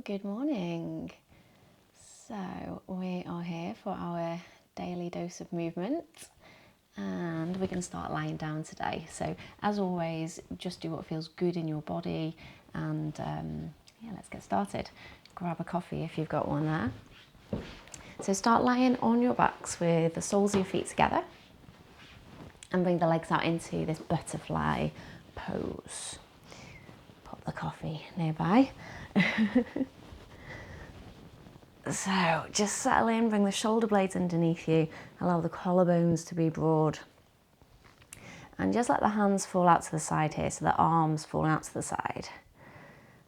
Good morning. So we are here for our daily dose of movement and we're going to start lying down today. So as always, just do what feels good in your body and let's get started. Grab a coffee if you've got one there. So start lying on your backs with the soles of your feet together and bring the legs out into this butterfly pose. Pop the coffee nearby. So just settle in, bring the shoulder blades underneath you, allow the collarbones to be broad. And just let the hands fall out to the side here, so the arms fall out to the side.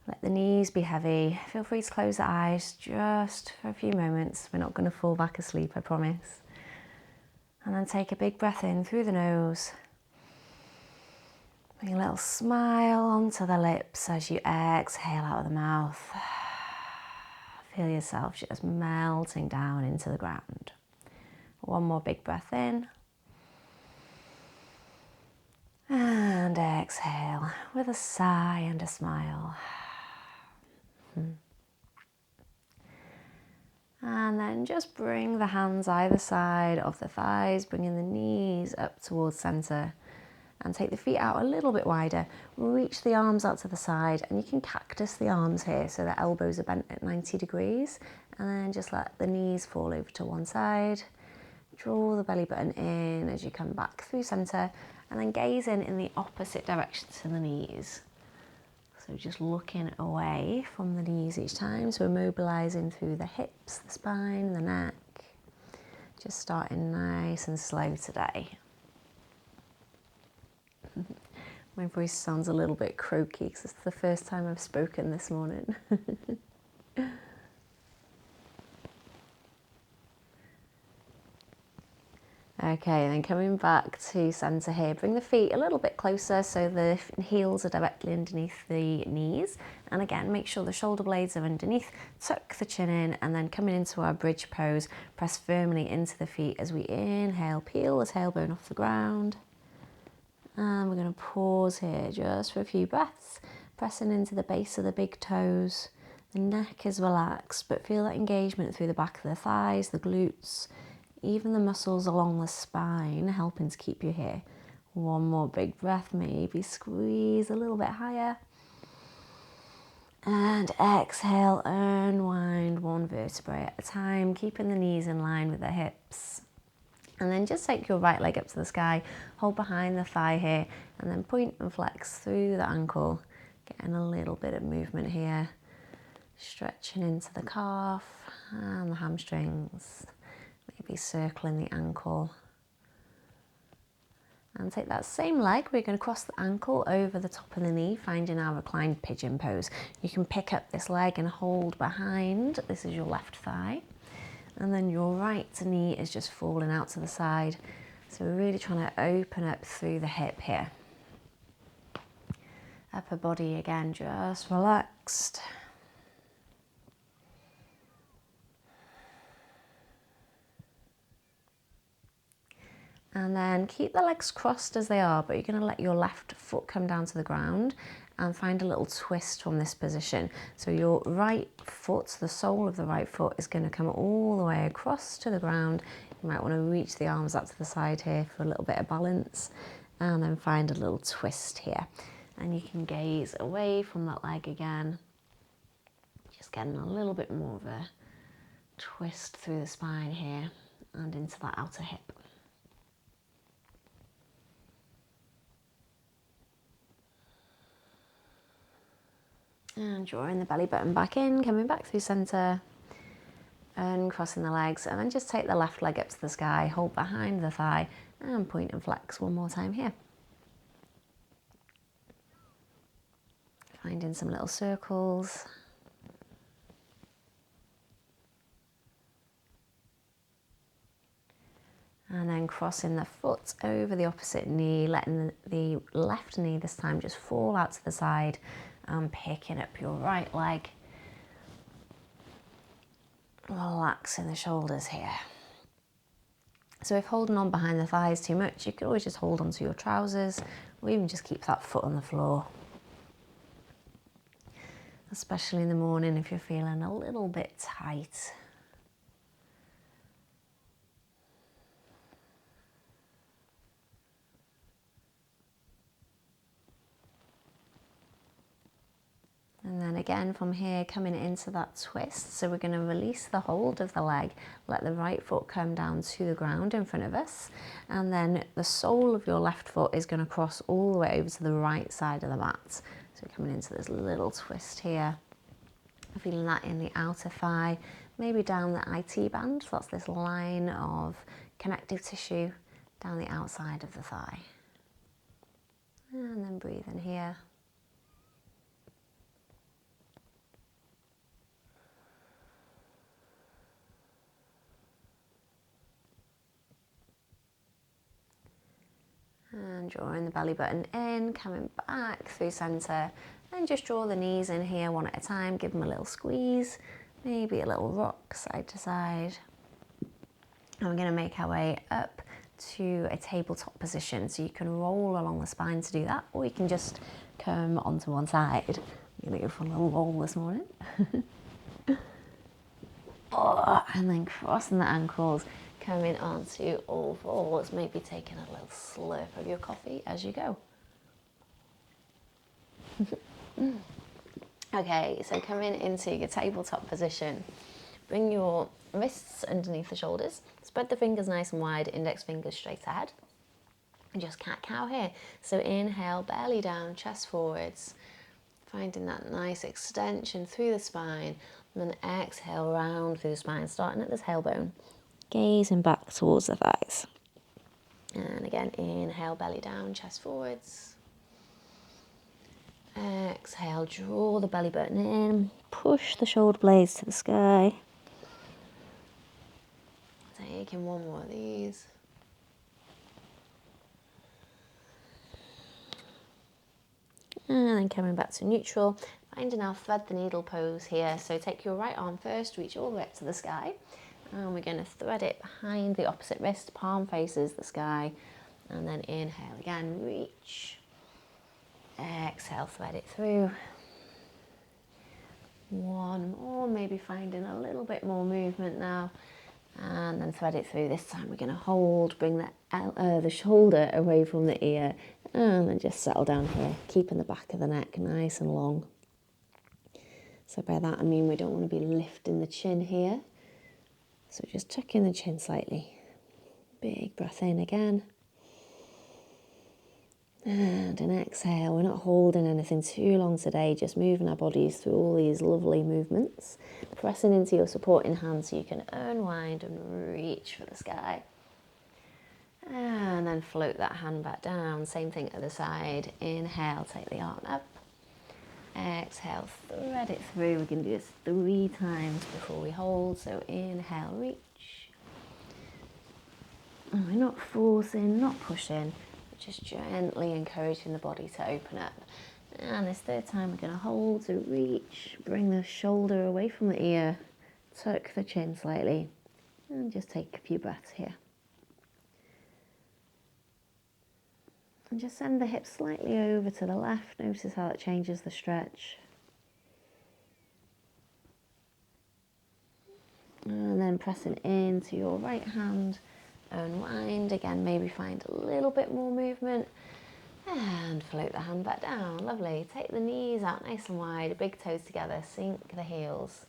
Let the knees be heavy. Feel free to close the eyes just for a few moments. We're not going to fall back asleep, I promise. And then take a big breath in through the nose. Bring a little smile onto the lips as you exhale out of the mouth. Feel yourself just melting down into the ground. One more big breath in. And exhale with a sigh and a smile. And then just bring the hands either side of the thighs, bringing the knees up towards center. And take the feet out a little bit wider. Reach the arms out to the side and you can cactus the arms here so the elbows are bent at 90 degrees. And then just let the knees fall over to one side. Draw the belly button in as you come back through center and then gaze in the opposite direction to the knees. So just looking away from the knees each time. So we're mobilizing through the hips, the spine, the neck. Just starting nice and slow today. My voice sounds a little bit croaky because it's the first time I've spoken this morning. Okay, then coming back to center here, bring the feet a little bit closer so the heels are directly underneath the knees. And again, make sure the shoulder blades are underneath, tuck the chin in, and then coming into our bridge pose, press firmly into the feet as we inhale, peel the tailbone off the ground. And we're going to pause here just for a few breaths, pressing into the base of the big toes. The neck is relaxed, but feel that engagement through the back of the thighs, the glutes, even the muscles along the spine, helping to keep you here. One more big breath, maybe squeeze a little bit higher. And exhale, unwind one vertebrae at a time, keeping the knees in line with the hips. And then just take your right leg up to the sky, hold behind the thigh here, and then point and flex through the ankle, getting a little bit of movement here, stretching into the calf and the hamstrings, maybe circling the ankle. And take that same leg, we're going to cross the ankle over the top of the knee, finding our reclined pigeon pose. You can pick up this leg and hold behind, this is your left thigh. And then your right knee is just falling out to the side. So we're really trying to open up through the hip here. Upper body again, just relaxed. And then keep the legs crossed as they are, but you're going to let your left foot come down to the ground and find a little twist from this position. So your right foot, the sole of the right foot, is going to come all the way across to the ground. You might want to reach the arms up to the side here for a little bit of balance, and then find a little twist here. And you can gaze away from that leg again, just getting a little bit more of a twist through the spine here and into that outer hip. And drawing the belly button back in, coming back through center, and crossing the legs, and then just take the left leg up to the sky, hold behind the thigh, and point and flex one more time here. Finding some little circles. And then crossing the foot over the opposite knee, letting the left knee this time just fall out to the side, and picking up your right leg, relaxing the shoulders here. So if holding on behind the thighs too much, you could always just hold onto your trousers or even just keep that foot on the floor. especially in the morning if you're feeling a little bit tight. And then again from here, coming into that twist. So we're going to release the hold of the leg, let the right foot come down to the ground in front of us. And then the sole of your left foot is going to cross all the way over to the right side of the mat. So coming into this little twist here. Feeling that in the outer thigh, maybe down the IT band. So that's this line of connective tissue down the outside of the thigh. And then breathe in here. And drawing the belly button in, coming back through centre, and just draw the knees in here one at a time, give them a little squeeze, maybe a little rock side to side. And we're going to make our way up to a tabletop position, so you can roll along the spine to do that, or you can just come onto one side. I'm going to go for a little roll this morning. Oh, and then crossing the ankles, coming onto all fours, maybe taking a little slurp of your coffee as you go. Okay, so coming into your tabletop position, bring your wrists underneath the shoulders, spread the fingers nice and wide, index fingers straight ahead, and just cat-cow here. So inhale, belly down, chest forwards, finding that nice extension through the spine, and then exhale round through the spine, starting at the tailbone, gazing back towards the thighs. And again, inhale, belly down, chest forwards. Exhale, draw the belly button in, push the shoulder blades to the sky. Taking one more of these. And then coming back to neutral, finding our thread the needle pose here. So take your right arm first, reach all the way up to the sky. And we're going to thread it behind the opposite wrist, palm faces the sky. And then inhale again, reach. Exhale, thread it through. One more, maybe finding a little bit more movement now. And then thread it through. This time we're going to hold, bring the shoulder away from the ear, and then just settle down here, keeping the back of the neck nice and long. So by that I mean we don't want to be lifting the chin here. So just tucking the chin slightly. Big breath in again. And an exhale. We're not holding anything too long today, just moving our bodies through all these lovely movements. Pressing into your supporting hand so you can unwind and reach for the sky. And then float that hand back down. Same thing other side. Inhale, take the arm up. Exhale, thread it through. We can do this 3 times before we hold. So inhale, reach. And we're not forcing, not pushing. Just gently encouraging the body to open up. And this 3rd time we're going to hold to reach, bring the shoulder away from the ear, tuck the chin slightly, and just take a few breaths here. And just send the hips slightly over to the left. Notice how it changes the stretch. And then pressing into your right hand, unwind. Again, maybe find a little bit more movement. And float the hand back down. Lovely. Take the knees out nice and wide, big toes together, sink the hips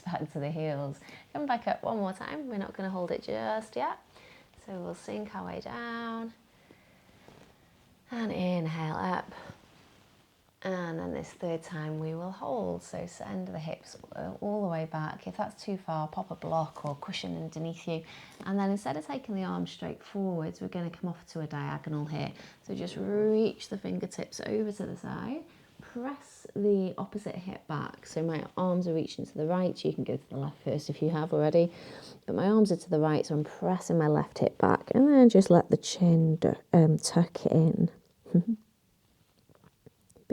back to the heels. Come back up one more time. We're not going to hold it just yet. So we'll sink our way down. And inhale up. And then this 3rd time we will hold. So send the hips all the way back. If that's too far, pop a block or cushion underneath you. And then instead of taking the arms straight forwards, we're going to come off to a diagonal here. So just reach the fingertips over to the side. Press the opposite hip back. So my arms are reaching to the right. You can go to the left first if you have already. But my arms are to the right, so I'm pressing my left hip back. And then just let the chin tuck in.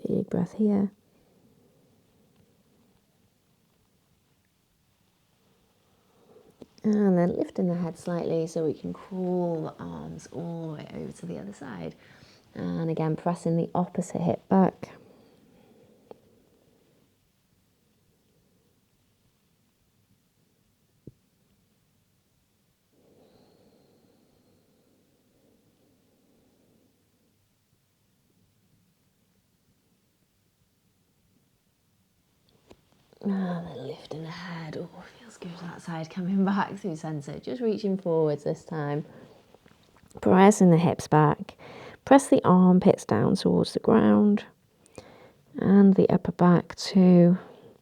Big breath here. And then lifting the head slightly so we can crawl the arms all the way over to the other side. And again, pressing the opposite hip back. And then lifting the head. Oh, feels good that side. Coming back through centre. Just reaching forwards this time. Pressing the hips back. Press the armpits down towards the ground. And the upper back too.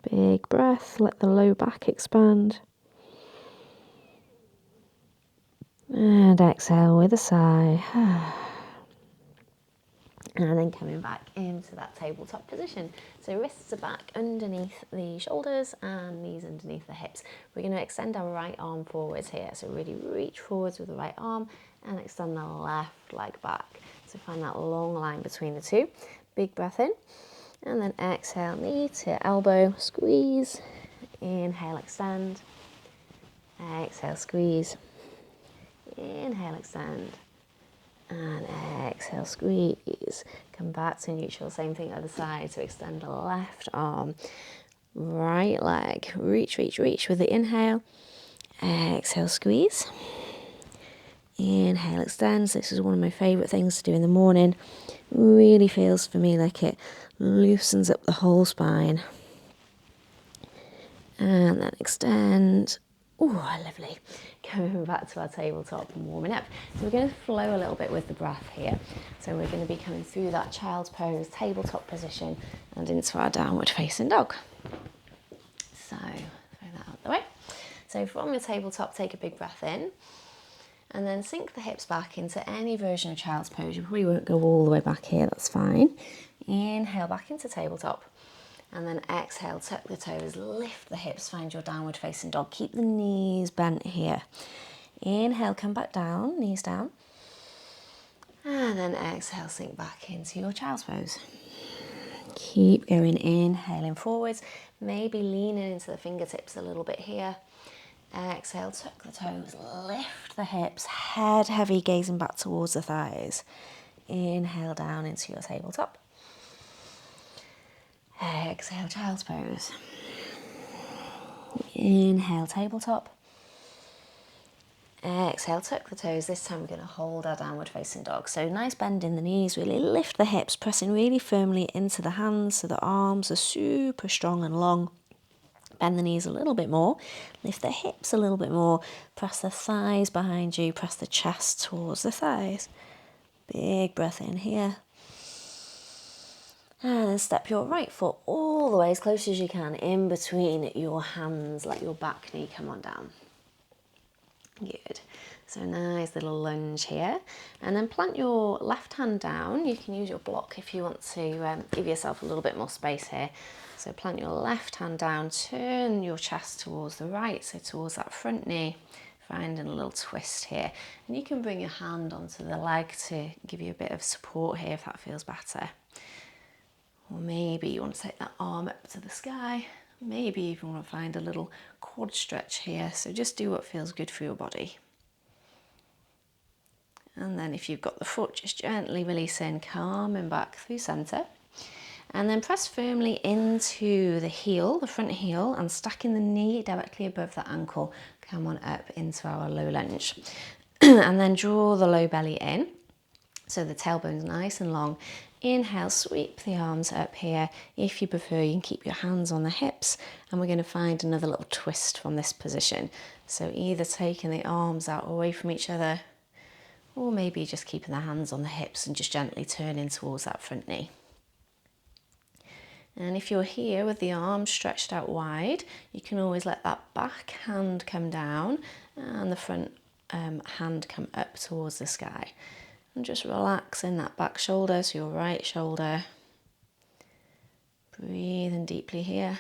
Big breath. Let the low back expand. And exhale with a sigh. And then coming back into that tabletop position. So wrists are back underneath the shoulders and knees underneath the hips. We're going to extend our right arm forwards here. So really reach forwards with the right arm and extend the left leg back. So find that long line between the two. Big breath in. And then exhale, knee to elbow, squeeze. Inhale, extend. Exhale, squeeze. Inhale, extend. And exhale, squeeze. Come back to neutral, same thing other side. So extend the left arm, right leg. Reach, reach, reach with the inhale. Exhale, squeeze. Inhale, extend. So this is one of my favourite things to do in the morning. Really feels for me like it loosens up the whole spine. And then extend. Oh, lovely. Coming back to our tabletop and warming up. So we're going to flow a little bit with the breath here. So we're going to be coming through that child's pose, tabletop position, and into our downward facing dog. So throw that out the way. So from your tabletop, take a big breath in. And then sink the hips back into any version of child's pose. You probably won't go all the way back here, that's fine. Inhale back into tabletop. And then exhale, tuck the toes, lift the hips, find your downward facing dog. Keep the knees bent here. Inhale, come back down, knees down. And then exhale, sink back into your child's pose. Keep going, inhaling forwards, maybe leaning into the fingertips a little bit here. Exhale, tuck the toes, lift the hips, head heavy, gazing back towards the thighs. Inhale down into your tabletop. Exhale, child's pose. Inhale, tabletop. Exhale, tuck the toes. This time we're going to hold our downward facing dog. So nice bend in the knees, really lift the hips, pressing really firmly into the hands so the arms are super strong and long. Bend the knees a little bit more, lift the hips a little bit more, press the thighs behind you, press the chest towards the thighs. Big breath in here. And then step your right foot all the way as close as you can in between your hands. Let your back knee come on down. Good. So nice little lunge here. And then plant your left hand down. You can use your block if you want to give yourself a little bit more space here. So plant your left hand down, turn your chest towards the right, so towards that front knee. Finding a little twist here. And you can bring your hand onto the leg to give you a bit of support here if that feels better. Or maybe you want to take that arm up to the sky. Maybe you even want to find a little quad stretch here. So just do what feels good for your body. And then if you've got the foot, just gently releasing, calming back through centre. And then press firmly into the heel, the front heel, and stacking the knee directly above the ankle. Come on up into our low lunge. And then draw the low belly in. So the tailbone's nice and long. Inhale, sweep the arms up here. If you prefer, you can keep your hands on the hips. And we're going to find another little twist from this position. So either taking the arms out away from each other, or maybe just keeping the hands on the hips and just gently turning towards that front knee. And if you're here with the arms stretched out wide, you can always let that back hand come down and the front hand come up towards the sky. And just relaxing that back shoulder, so your right shoulder. Breathing deeply here.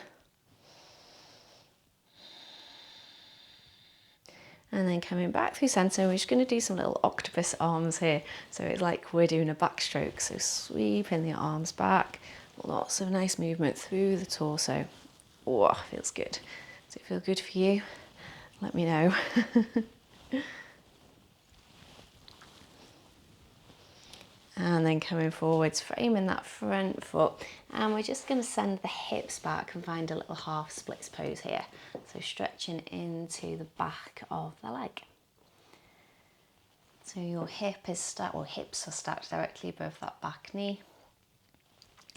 And then coming back through centre, we're just going to do some little octopus arms here. So it's like we're doing a backstroke. So sweeping the arms back. Lots of nice movement through the torso. Oh, feels good. Does it feel good for you? Let me know. And then coming forwards, framing that front foot. And we're just going to send the hips back and find a little half splits pose here. So stretching into the back of the leg. So your hip is stacked, or hips are stacked directly above that back knee.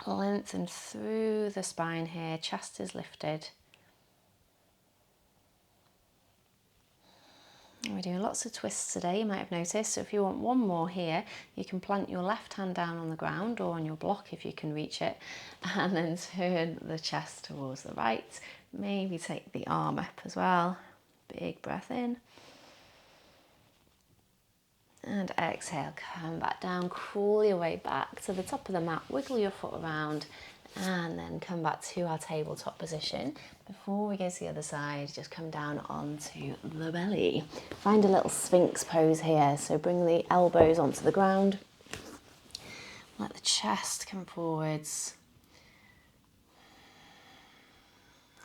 Lengthen through the spine here, chest is lifted. We're doing lots of twists today, you might have noticed. So if you want one more here, you can plant your left hand down on the ground or on your block if you can reach it, and then turn the chest towards the right. Maybe take the arm up as well. Big breath in. And exhale, come back down, crawl your way back to the top of the mat, wiggle your foot around, and then come back to our tabletop position. Before we go to the other side, just come down onto the belly. Find a little Sphinx pose here. So bring the elbows onto the ground. Let the chest come forwards.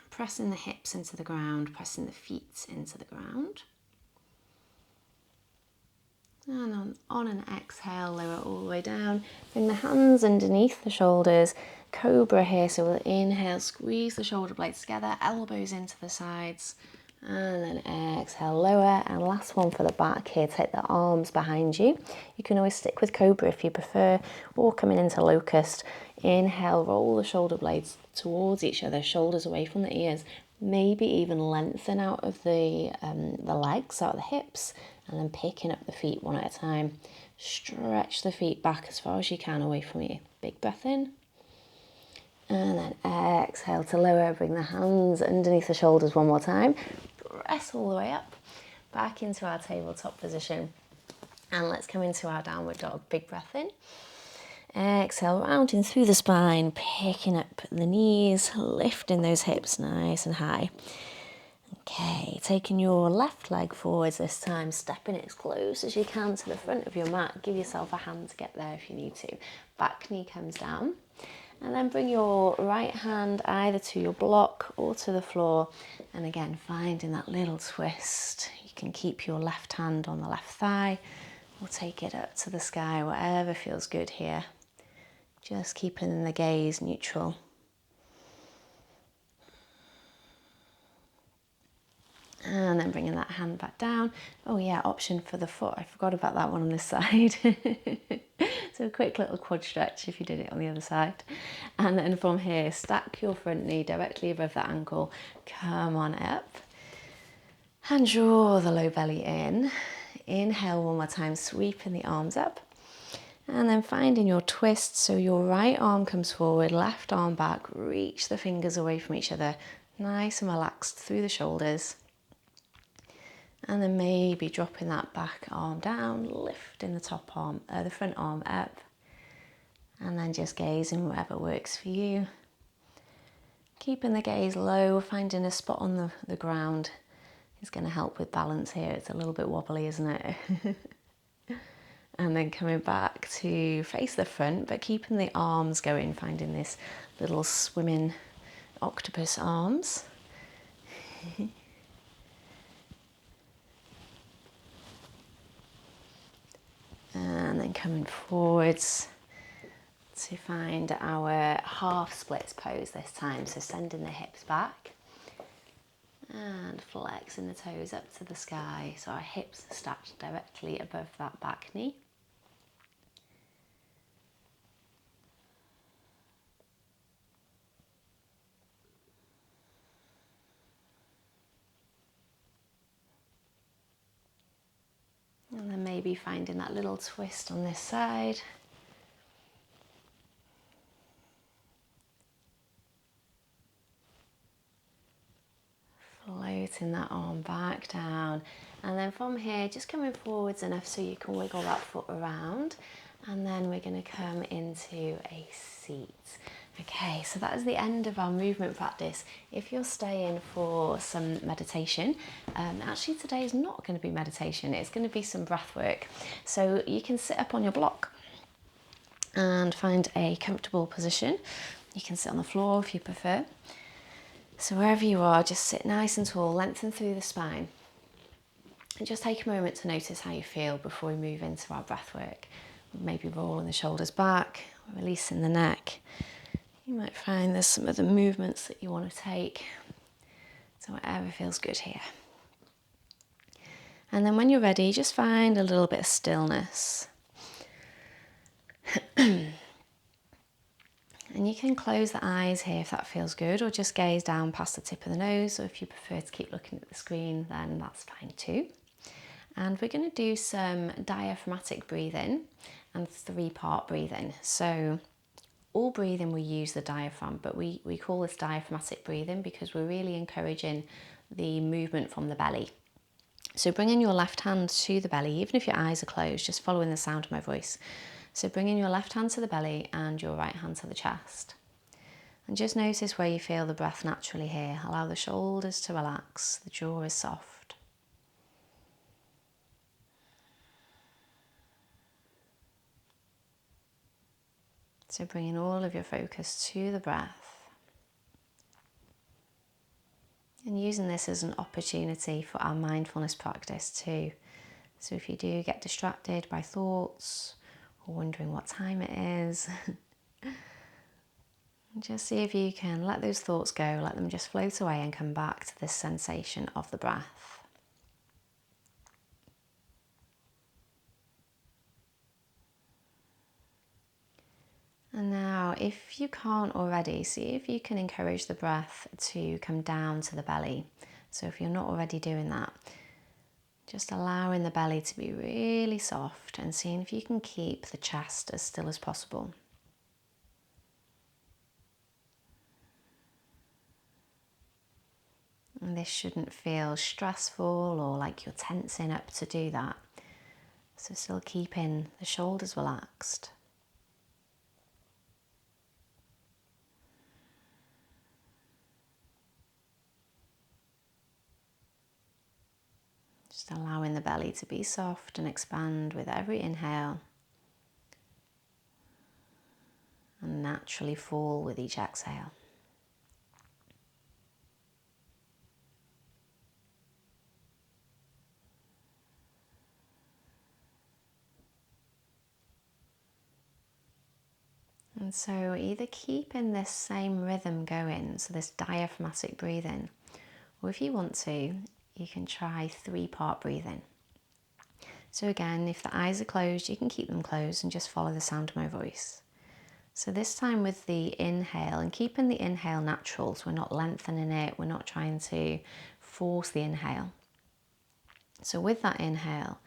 Pressing the hips into the ground, pressing the feet into the ground. And on an exhale, lower all the way down. Bring the hands underneath the shoulders. Cobra here, so we'll inhale, squeeze the shoulder blades together, elbows into the sides. And then exhale, lower. And last one for the back here, take the arms behind you. You can always stick with Cobra if you prefer, or coming into Locust. Inhale, roll the shoulder blades towards each other, shoulders away from the ears. Maybe even lengthen out of the legs, out of the hips, and then picking up the feet one at a time. Stretch the feet back as far as you can away from you. Big breath in. And then exhale to lower. Bring the hands underneath the shoulders one more time. Press all the way up. Back into our tabletop position. And let's come into our downward dog. Big breath in. Exhale, rounding through the spine, picking up the knees, lifting those hips nice and high. Okay, taking your left leg forwards this time, stepping it as close as you can to the front of your mat. Give yourself a hand to get there if you need to. Back knee comes down. And then bring your right hand either to your block or to the floor. And again, finding that little twist. You can keep your left hand on the left thigh or take it up to the sky, whatever feels good here. Just keeping the gaze neutral. And then bringing that hand back down. Oh yeah, option for the foot. I forgot about that one on this side. So a quick little quad stretch if you did it on the other side. And then from here, stack your front knee directly above the ankle. Come on up. And draw the low belly in. Inhale one more time, sweeping the arms up. And then finding your twist. So your right arm comes forward, left arm back. Reach the fingers away from each other. Nice and relaxed through the shoulders. And then maybe dropping that back arm down, lifting the top arm, the front arm up. And then just gazing wherever works for you. Keeping the gaze low, finding a spot on the ground is going to help with balance here. It's a little bit wobbly, isn't it? And then coming back to face the front, but keeping the arms going, finding this little swimming octopus arms. And then coming forwards to find our half splits pose this time. So sending the hips back and flexing the toes up to the sky. So our hips are stacked directly above that back knee. And then maybe finding that little twist on this side. Floating that arm back down. And then from here, just coming forwards enough so you can wiggle that foot around. And then we're going to come into a seat. Okay, so that is the end of our movement practice. If you're staying for some meditation, actually today is not going to be meditation, it's going to be some breath work. So you can sit up on your block and find a comfortable position. You can sit on the floor if you prefer. So wherever you are, just sit nice and tall, lengthen through the spine. And just take a moment to notice how you feel before we move into our breath work. Maybe rolling the shoulders back, releasing the neck. You might find there's some other movements that you want to take. So whatever feels good here. And then when you're ready, just find a little bit of stillness. And you can close the eyes here if that feels good, or just gaze down past the tip of the nose, or if you prefer to keep looking at the screen, then that's fine too. And we're going to do some diaphragmatic breathing and 3-part breathing. So all breathing we use the diaphragm, but we call this diaphragmatic breathing because we're really encouraging the movement from the belly. So bringing your left hand to the belly, even if your eyes are closed, just following the sound of my voice. So bringing your left hand to the belly and your right hand to the chest. And just notice where you feel the breath naturally here. Allow the shoulders to relax, the jaw is soft. So bringing all of your focus to the breath. And using this as an opportunity for our mindfulness practice too. So if you do get distracted by thoughts or wondering what time it is, just see if you can let those thoughts go, let them just float away and come back to this sensation of the breath. And now, if you can't already, see if you can encourage the breath to come down to the belly. So if you're not already doing that, just allowing the belly to be really soft and seeing if you can keep the chest as still as possible. And this shouldn't feel stressful or like you're tensing up to do that. So still keeping the shoulders relaxed. Just allowing the belly to be soft and expand with every inhale. And naturally fall with each exhale. And so either keeping this same rhythm going, so this diaphragmatic breathing, or if you want to, you can try 3-part breathing. So again, if the eyes are closed, you can keep them closed and just follow the sound of my voice. So this time with the inhale, and keeping the inhale natural, so we're not lengthening it, we're not trying to force the inhale. So with that inhale,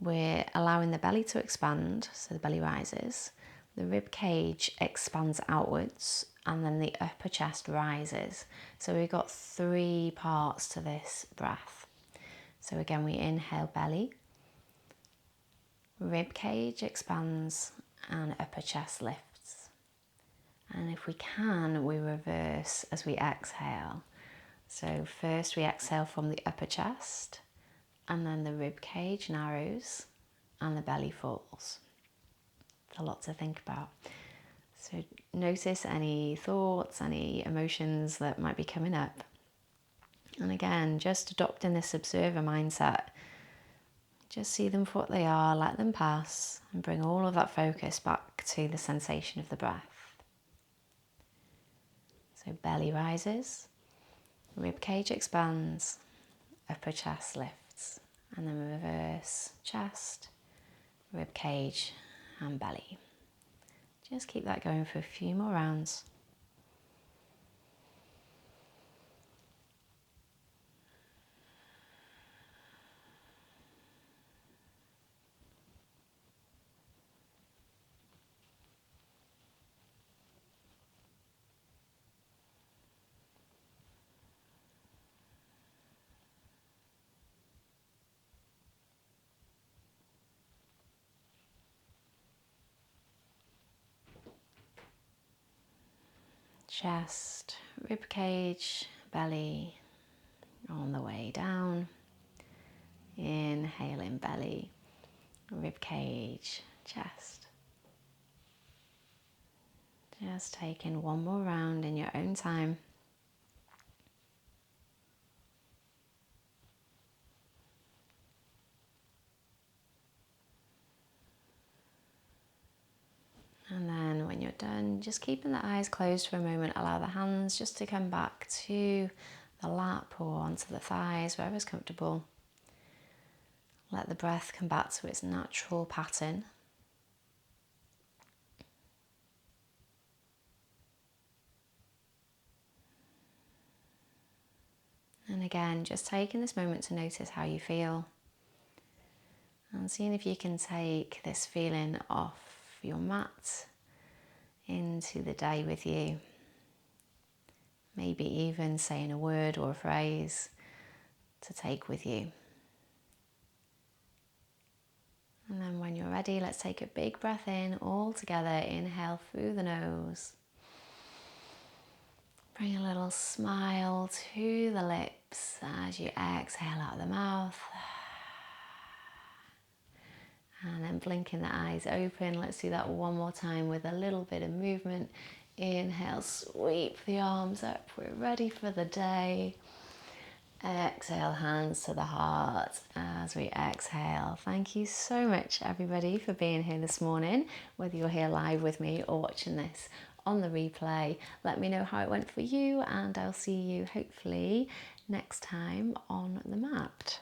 we're allowing the belly to expand, so the belly rises, the rib cage expands outwards, and then the upper chest rises. So we've got 3 parts to this breath. So again, we inhale belly, rib cage expands, and upper chest lifts. And if we can, we reverse as we exhale. So first we exhale from the upper chest, and then the rib cage narrows and the belly falls. It's a lot to think about. So notice any thoughts, any emotions that might be coming up. And again, just adopting this observer mindset. Just see them for what they are, let them pass, and bring all of that focus back to the sensation of the breath. So belly rises, rib cage expands, upper chest lifts, and then reverse chest, rib cage and belly. Just keep that going for a few more rounds. Chest, rib cage, belly, on the way down. Inhaling belly, rib cage, chest. Just taking one more round in your own time. And then when you're done, just keeping the eyes closed for a moment, allow the hands just to come back to the lap or onto the thighs, wherever's comfortable. Let the breath come back to its natural pattern. And again, just taking this moment to notice how you feel. And seeing if you can take this feeling off your mat into the day with you. Maybe even saying a word or a phrase to take with you. And then when you're ready, let's take a big breath in all together. Inhale through the nose. Bring a little smile to the lips as you exhale out of the mouth. And then blinking the eyes open. Let's do that one more time with a little bit of movement. Inhale, sweep the arms up. We're ready for the day. Exhale, hands to the heart as we exhale. Thank you so much, everybody, for being here this morning. Whether you're here live with me or watching this on the replay, let me know how it went for you, and I'll see you hopefully next time on the mat.